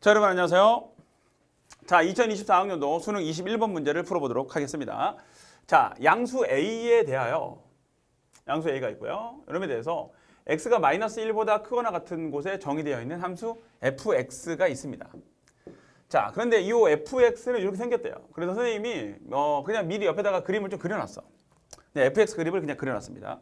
자, 여러분 안녕하세요. 자, 2024학년도 수능 21번 문제를 풀어보도록 하겠습니다. 자, 양수 A에 대하여 양수 A가 있고요. 이름에 대해서 x가 마이너스 1보다 크거나 같은 곳에 정의되어 있는 함수 fx가 있습니다. 자, 그런데 이 fx는 이렇게 생겼대요. 그래서 선생님이 그냥 미리 옆에다가 그림을 좀 그려놨어. 네, fx 그림을 그냥 그려놨습니다.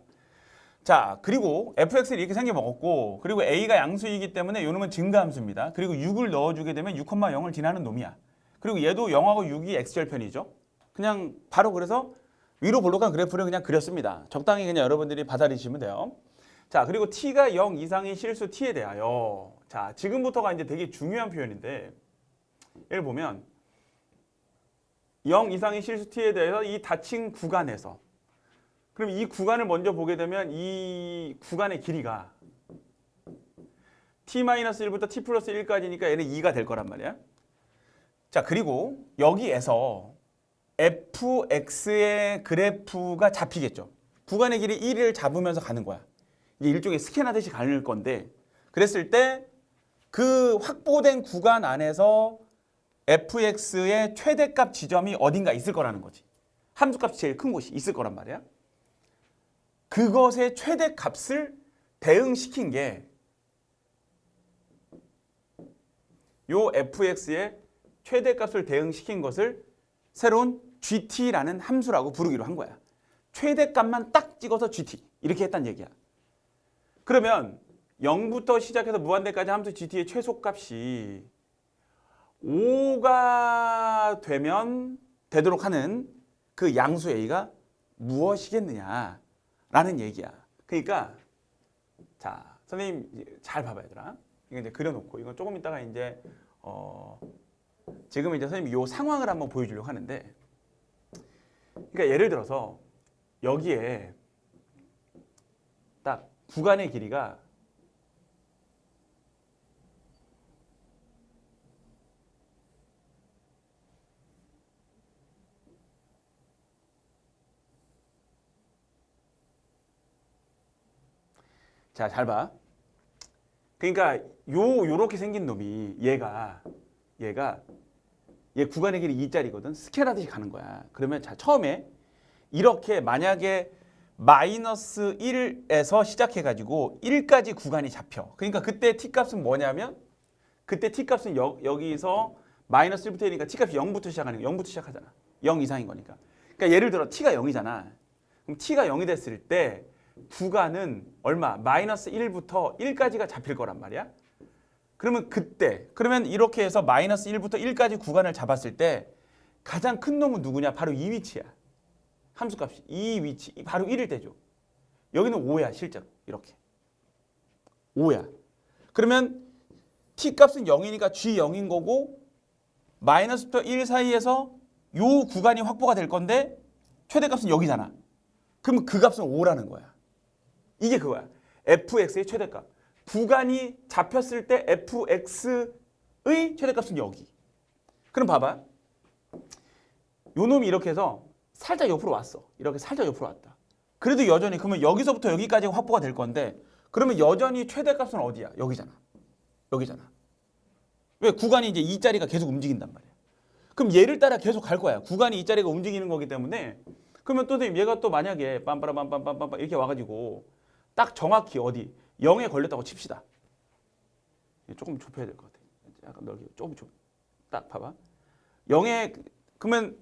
자, 그리고 fx를 이렇게 생겨먹었고, 그리고 a가 양수이기 때문에 이놈은 증가함수입니다. 그리고 6을 넣어주게 되면 6,0을 지나는 놈이야. 그리고 얘도 0하고 6이 x절편이죠. 그냥 바로 그래서 위로 볼록한 그래프를 그냥 그렸습니다. 적당히 그냥 여러분들이 받아들이시면 돼요. 자, 그리고 t가 0 이상인 실수 t에 대하여, 자, 지금부터가 이제 되게 중요한 표현인데, 예를 보면 0 이상인 실수 t에 대해서 이 닫힌 구간에서, 그럼 이 구간을 먼저 보게 되면 이 구간의 길이가 t-1부터 t 플러스 1까지니까 얘는 2가 될 거란 말이야. 자, 그리고 여기에서 fx의 그래프가 잡히겠죠. 구간의 길이 1을 잡으면서 가는 거야. 이게 일종의 스캔하듯이 가는 건데, 그랬을 때 그 확보된 구간 안에서 fx의 최대값 지점이 어딘가 있을 거라는 거지. 함수값이 제일 큰 곳이 있을 거란 말이야. 그것의 최대값을 대응시킨 게 요 fx의 최대값을 대응시킨 것을 새로운 gt라는 함수라고 부르기로 한 거야. 최대값만 딱 찍어서 gt 이렇게 했단 얘기야. 그러면 0부터 시작해서 무한대까지 함수 gt의 최소값이 5가 되도록 하는 그 양수 a가 무엇이겠느냐 라는 얘기야. 그러니까 자, 선생님 잘 봐봐 얘들아. 이거 이제 그려놓고 이건 조금 있다가 이제 지금 이제 선생님이 요 상황을 한번 보여주려고 하는데, 그러니까 예를 들어서 여기에 딱 구간의 길이가 자, 잘 봐. 그러니까 요렇게 생긴 놈이 얘 구간의 길이 2짜리거든. 스케일하듯이 가는 거야. 그러면 자, 처음에 이렇게 만약에 마이너스 1에서 시작해가지고 1까지 구간이 잡혀. 그러니까 그때 t값은 뭐냐면, 그때 t값은 여기서 마이너스 1부터 1이니까 t값이 0부터 시작하는 거야. 0부터 시작하잖아. 0 이상인 거니까. 그러니까 예를 들어 t가 0이잖아. 그럼 t가 0이 됐을 때 구간은 얼마? 마이너스 1부터 1까지가 잡힐 거란 말이야. 그러면 이렇게 해서 마이너스 1부터 1까지 구간을 잡았을 때 가장 큰 놈은 누구냐? 바로 이 위치야. 함수값이 이 위치, 바로 1일 때죠. 여기는 5야 실제로. 이렇게 5야. 그러면 t값은 0이니까 g0인 거고, 마이너스부터 1 사이에서 요 구간이 확보가 될 건데 최대값은 여기잖아. 그럼 그 값은 5라는 거야. 이게 그거야. fx의 최대값. 구간이 잡혔을 때 fx의 최대값은 여기. 그럼 봐봐. 요 놈이 이렇게 해서 살짝 옆으로 왔어. 이렇게 살짝 옆으로 왔다. 그래도 여전히, 그러면 여기서부터 여기까지가 확보가 될 건데, 그러면 여전히 최대값은 어디야? 여기잖아. 여기잖아. 왜? 구간이 이제 2짜리가 계속 움직인단 말이야. 그럼 얘를 따라 계속 갈 거야. 구간이 2짜리가 움직이는 거기 때문에. 그러면 또 얘가 또 만약에 빰빠라빰빰빰빰 이렇게 와가지고 딱 정확히 어디 0에 걸렸다고 칩시다. 조금 좁혀야 될 것 같아. 약간 넓게 조금 좁. 딱 봐봐. 0에 그러면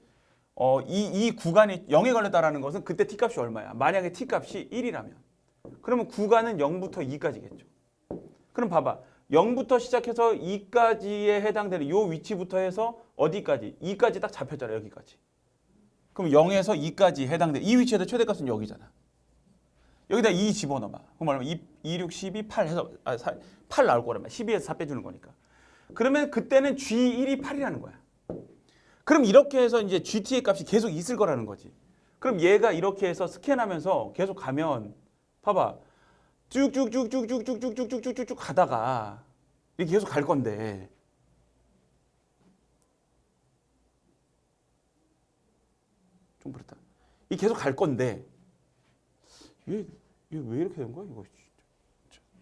이 구간이 0에 걸렸다라는 것은 그때 t값이 얼마야? 만약에 t값이 1이라면 그러면 구간은 0부터 2까지겠죠. 그럼 봐봐. 0부터 시작해서 2까지에 해당되는 이 위치부터 해서 어디까지? 2까지 딱 잡혔잖아. 여기까지. 그럼 0에서 2까지 해당돼. 이 위치에서 최대값은 여기잖아. 여기다 2 집어넣어봐. 그럼 얼마? 2, 6, 12, 8 해서 8 나올 거란 말이야. 12에서 4 빼주는 거니까. 그러면 그때는 G1이 8이라는 거야. 그럼 이렇게 해서 이제 GT의 값이 계속 있을 거라는 거지. 그럼 얘가 이렇게 해서 스캔하면서 계속 가면 봐봐. 쭉쭉쭉쭉쭉쭉쭉쭉쭉쭉 가다가 이렇게 계속 갈 건데, 좀 그렇다. 이 계속 갈 건데 얘 왜 이렇게 된 거야? 이거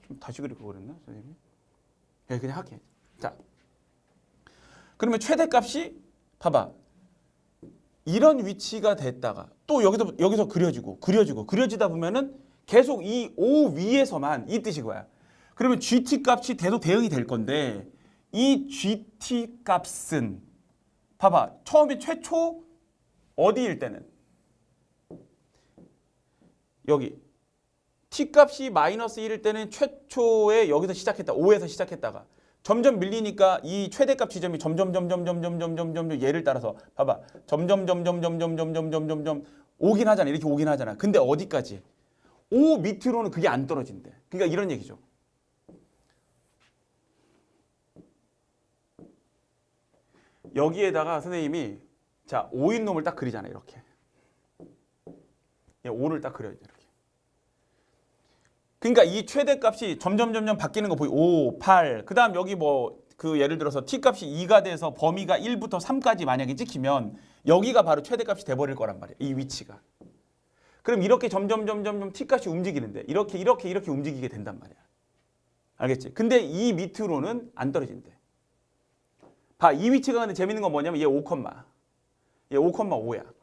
좀 다시 그릴 거 그랬나 선생님이? 그냥 할게. 자, 그러면 최대값이 봐봐. 이런 위치가 됐다가 또 여기서 그려지다 보면은 계속 이 O 위에서만 이 뜻인 거야. 그러면 GT 값이 계속 대응이 될 건데 이 GT 값은 봐봐. 처음에 최초 어디일 때는 여기 T 값이 마이너스 1일 때는 최초에 여기서 시작했다. 5에서 시작했다가 점점 밀리니까 이 최대값 지점이 점점 얘를 따라서 봐봐. 점점 오긴 하잖아. 이렇게 오긴 하잖아. 근데 어디까지? 5 밑으로는 그게 안 떨어진대. 그러니까 이런 얘기죠. 여기에다가 선생님이 자 5인 놈을 딱 그리잖아. 이렇게 5를 딱 그려야 돼. 이렇게. 그러니까 이 최대값이 점점 바뀌는 거 보이 5, 8. 그다음 여기 뭐 그 예를 들어서 t 값이 2가 돼서 범위가 1부터 3까지 만약에 찍히면 여기가 바로 최대값이 돼 버릴 거란 말이야. 이 위치가. 그럼 이렇게 점점 t 값이 움직이는데 이렇게 움직이게 된단 말이야. 알겠지? 근데 이 밑으로는 안 떨어진대. 봐, 이 위치가 근데 재밌는 건 뭐냐면 얘 5,5야.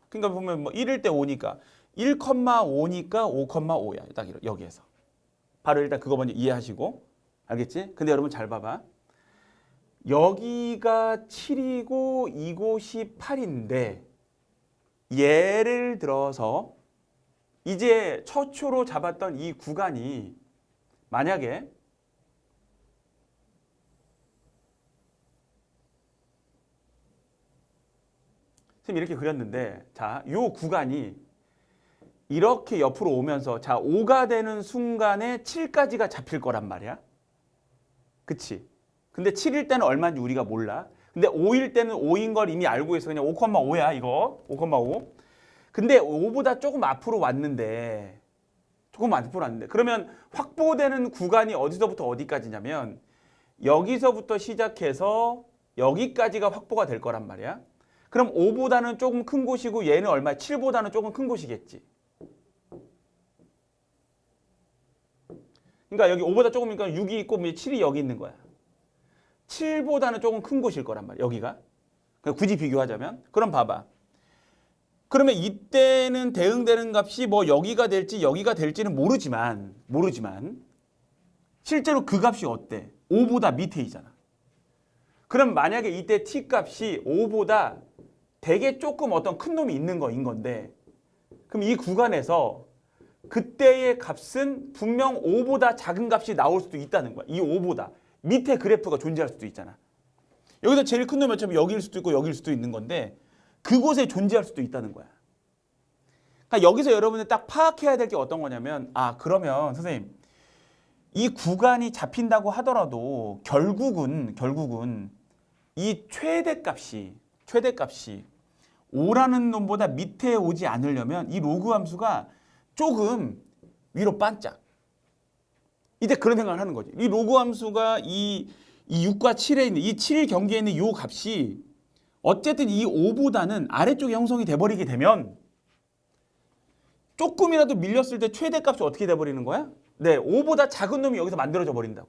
그러니까 보면 뭐 1일 때 5니까 1,5니까 5,5야. 딱 여기에서. 바로 일단 그거 먼저 이해하시고. 알겠지? 근데 여러분 잘 봐봐. 여기가 7이고 이곳이 8인데 예를 들어서 이제 최초로 잡았던 이 구간이 만약에 선생님 이렇게 그렸는데 자, 요 구간이 이렇게 옆으로 오면서 자 5가 되는 순간에 7까지가 잡힐 거란 말이야. 그치? 근데 7일 때는 얼마인지 우리가 몰라. 근데 5일 때는 5인 걸 이미 알고 있어. 그냥 5,5야 이거. 5,5. 근데 5보다 조금 앞으로 왔는데 그러면 확보되는 구간이 어디서부터 어디까지냐면 여기서부터 시작해서 여기까지가 확보가 될 거란 말이야. 그럼 5보다는 조금 큰 곳이고 얘는 얼마? 7보다는 조금 큰 곳이겠지. 그러니까 여기 5보다 조금이니까 6이 있고 7이 여기 있는 거야. 7보다는 조금 큰 곳일 거란 말이야. 여기가. 굳이 비교하자면. 그럼 봐봐. 그러면 이때는 대응되는 값이 뭐 여기가 될지는 모르지만 실제로 그 값이 어때? 5보다 밑에이잖아. 그럼 만약에 이때 t 값이 5보다 되게 조금 어떤 큰 놈이 있는 거인 건데 그럼 이 구간에서 그때의 값은 분명 5보다 작은 값이 나올 수도 있다는 거야. 이 5보다. 밑에 그래프가 존재할 수도 있잖아. 여기서 제일 큰 놈이 어차피 여기일 수도 있고 여기일 수도 있는 건데 그곳에 존재할 수도 있다는 거야. 그러니까 여기서 여러분들 딱 파악해야 될 게 어떤 거냐면 그러면 선생님 이 구간이 잡힌다고 하더라도 결국은 이 최대값이 5라는 놈보다 밑에 오지 않으려면 이 로그 함수가 조금 위로 반짝. 이때 그런 생각을 하는 거지. 이 로그 함수가 이 6과 7에 있는 이 7 경계에 있는 이 값이 어쨌든 이 5보다는 아래쪽에 형성이 돼버리게 되면 조금이라도 밀렸을 때 최대값이 어떻게 돼버리는 거야? 네, 5보다 작은 놈이 여기서 만들어져 버린다고.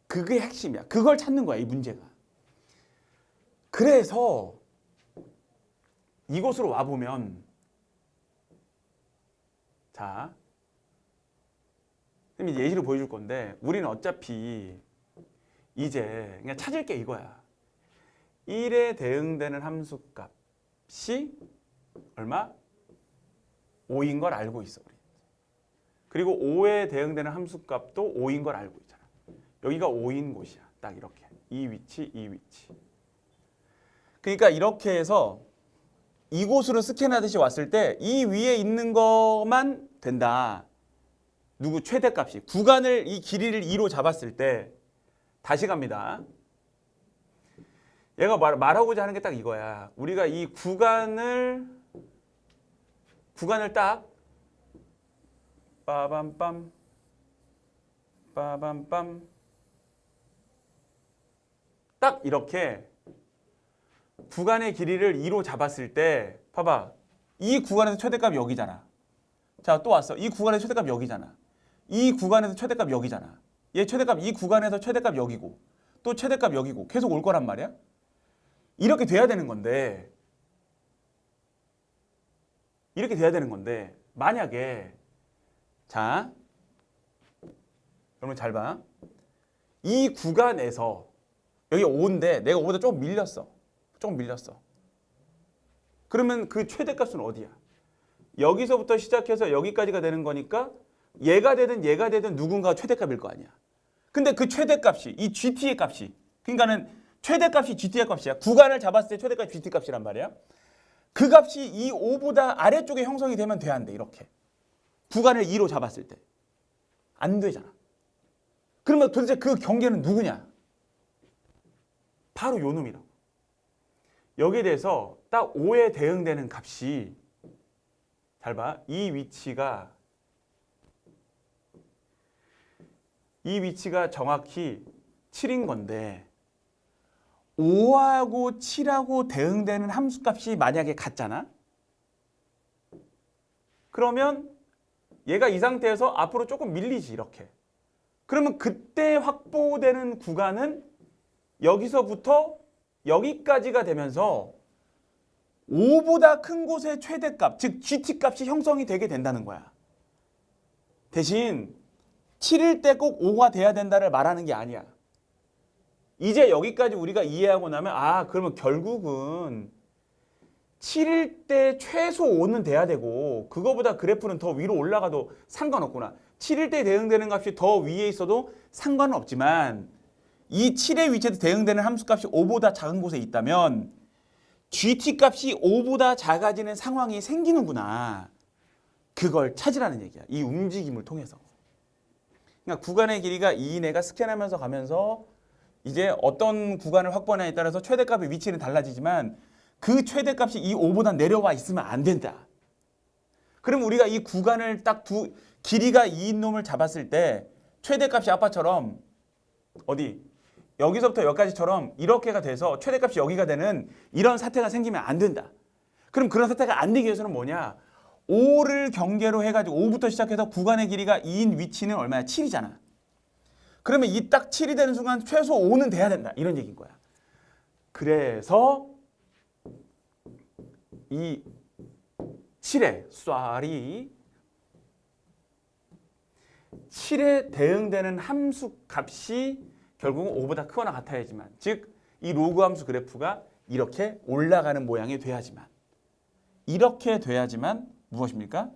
그게 핵심이야. 그걸 찾는 거야, 이 문제가. 그래서 이곳으로 와보면 자, 예시를 보여줄 건데 우리는 어차피 이제 그냥 찾을 게 이거야. 1에 대응되는 함수값이 얼마? 5인 걸 알고 있어. 우리. 그리고 5에 대응되는 함수값도 5인 걸 알고 있잖아. 여기가 5인 곳이야. 딱 이렇게. 이 위치. 그러니까 이렇게 해서 이곳으로 스캔하듯이 왔을 때 이 위에 있는 것만 된다. 누구 최대값이. 구간을 이 길이를 2로 잡았을 때 다시 갑니다. 얘가 말하고자 하는 게 딱 이거야. 우리가 이 구간을 딱 빠밤빰 딱 이렇게 구간의 길이를 2로 잡았을 때 봐봐. 이 구간에서 최대값이 여기잖아. 자, 또 왔어. 이 구간에서 최대값이 여기잖아. 이 구간에서 최대값이 여기잖아. 얘 최대값 이 구간에서 최대값이 여기고 또 최대값 여기고 계속 올 거란 말이야. 이렇게 돼야 되는 건데 만약에 자 여러분 잘 봐. 이 구간에서 여기 5인데 내가 5보다 조금 밀렸어. 그러면 그 최대값은 어디야? 여기서부터 시작해서 여기까지가 되는 거니까 얘가 되든 누군가 최대값일 거 아니야. 근데 그 최대값이 이 GT의 값이 그러니까는 최대값이 GT의 값이야. 구간을 잡았을 때 최대값이 GT 값이란 말이야. 그 값이 이 5보다 아래쪽에 형성이 되면 돼 안 돼? 이렇게. 구간을 2로 잡았을 때. 안 되잖아. 그러면 도대체 그 경계는 누구냐? 바로 요 놈이라고. 여기에 대해서 딱 5에 대응되는 값이 잘 봐. 이 위치가 정확히 7인 건데 5하고 7하고 대응되는 함수값이 만약에 같잖아. 그러면 얘가 이 상태에서 앞으로 조금 밀리지 이렇게. 그러면 그때 확보되는 구간은 여기서부터 여기까지가 되면서 5보다 큰 곳의 최대값, 즉 GT값이 형성이 되게 된다는 거야. 대신 7일 때 꼭 5가 돼야 된다를 말하는 게 아니야. 이제 여기까지 우리가 이해하고 나면 그러면 결국은 7일 때 최소 5는 돼야 되고 그거보다 그래프는 더 위로 올라가도 상관없구나. 7일 때 대응되는 값이 더 위에 있어도 상관은 없지만 이 7의 위치에서 대응되는 함수값이 5보다 작은 곳에 있다면 GT값이 5보다 작아지는 상황이 생기는구나. 그걸 찾으라는 얘기야. 이 움직임을 통해서. 그러니까 구간의 길이가 2인 애가 스캔하면서 가면서 이제 어떤 구간을 확보하냐에 따라서 최대값의 위치는 달라지지만 그 최대값이 이 5보다 내려와 있으면 안 된다. 그럼 우리가 이 구간을 딱 길이가 2인 놈을 잡았을 때 최대값이 아빠처럼 어디 여기서부터 여기까지처럼 이렇게가 돼서 최대값이 여기가 되는 이런 사태가 생기면 안 된다. 그럼 그런 사태가 안 되기 위해서는 뭐냐? 5를 경계로 해가지고 5부터 시작해서 구간의 길이가 2인 위치는 얼마야? 7이잖아. 그러면 이 딱 7이 되는 순간 최소 5는 돼야 된다. 이런 얘기인 거야. 그래서 이 7의 쏴리 7에 대응되는 함수 값이 결국은 5보다 크거나 같아야지만 즉 이 로그 함수 그래프가 이렇게 올라가는 모양이 돼야지만 이렇게 돼야지만 무엇입니까?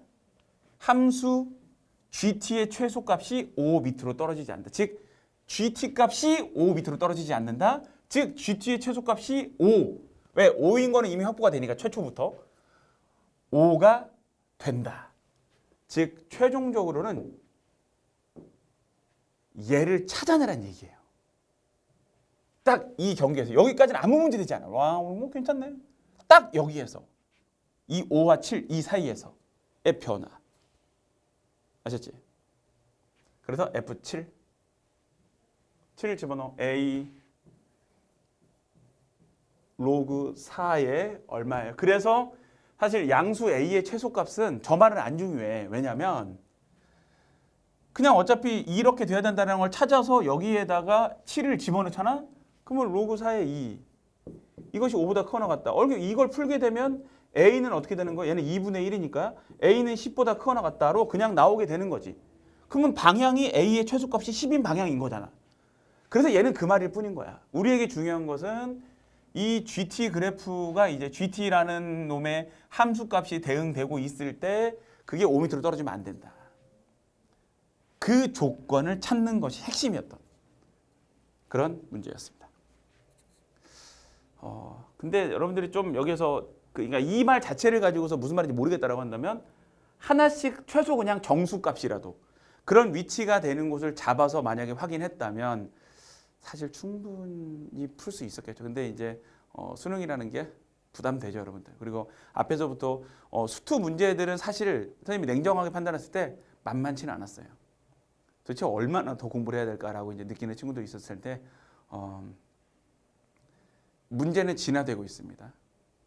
함수 GT의 최소값이 5 밑으로 떨어지지 않는다. 즉 GT 값이 5 밑으로 떨어지지 않는다. 즉 GT의 최소값이 5. 왜? 5인 거는 이미 확보가 되니까 최초부터 5가 된다. 즉 최종적으로는 얘를 찾아내란 얘기예요. 딱 이 경계에서 여기까지는 아무 문제 되지 않아. 와, 뭐 괜찮네. 딱 여기에서 이 5와 7 이 사이에서의 변화. 아셨지? 그래서 F7 7을 집어넣어. A 로그 4에 얼마예요? 그래서 사실 양수 A의 최소값은 저 말은 안 중요해. 왜냐면 그냥 어차피 이렇게 돼야 된다는 걸 찾아서 여기에다가 7을 집어넣잖아? 그러면 로그 4의 2 이것이 5보다 크거나 같다. 이걸 풀게 되면 A는 어떻게 되는 거야? 얘는 2분의 1이니까 A는 10보다 크거나 같다로 그냥 나오게 되는 거지. 그러면 방향이 A의 최소값이 10인 방향인 거잖아. 그래서 얘는 그 말일 뿐인 거야. 우리에게 중요한 것은 이 GT 그래프가 이제 GT라는 놈의 함수값이 대응되고 있을 때 그게 5m로 떨어지면 안 된다. 그 조건을 찾는 것이 핵심이었던 그런 문제였습니다. 근데 여러분들이 좀 여기서 그러니까 이 말 자체를 가지고서 무슨 말인지 모르겠다라고 한다면 하나씩 최소 그냥 정수값이라도 그런 위치가 되는 곳을 잡아서 만약에 확인했다면 사실 충분히 풀 수 있었겠죠. 근데 이제 수능이라는 게 부담되죠, 여러분들. 그리고 앞에서부터 수투 문제들은 사실 선생님이 냉정하게 판단했을 때 만만치는 않았어요. 도대체 얼마나 더 공부를 해야 될까라고 이제 느끼는 친구도 있었을 때 문제는 진화되고 있습니다.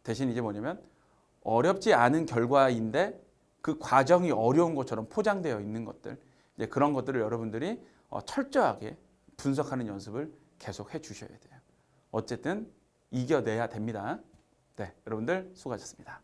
대신 이제 뭐냐면 어렵지 않은 결과인데 그 과정이 어려운 것처럼 포장되어 있는 것들 이제 그런 것들을 여러분들이 철저하게 분석하는 연습을 계속 해주셔야 돼요. 어쨌든 이겨내야 됩니다. 네, 여러분들 수고하셨습니다.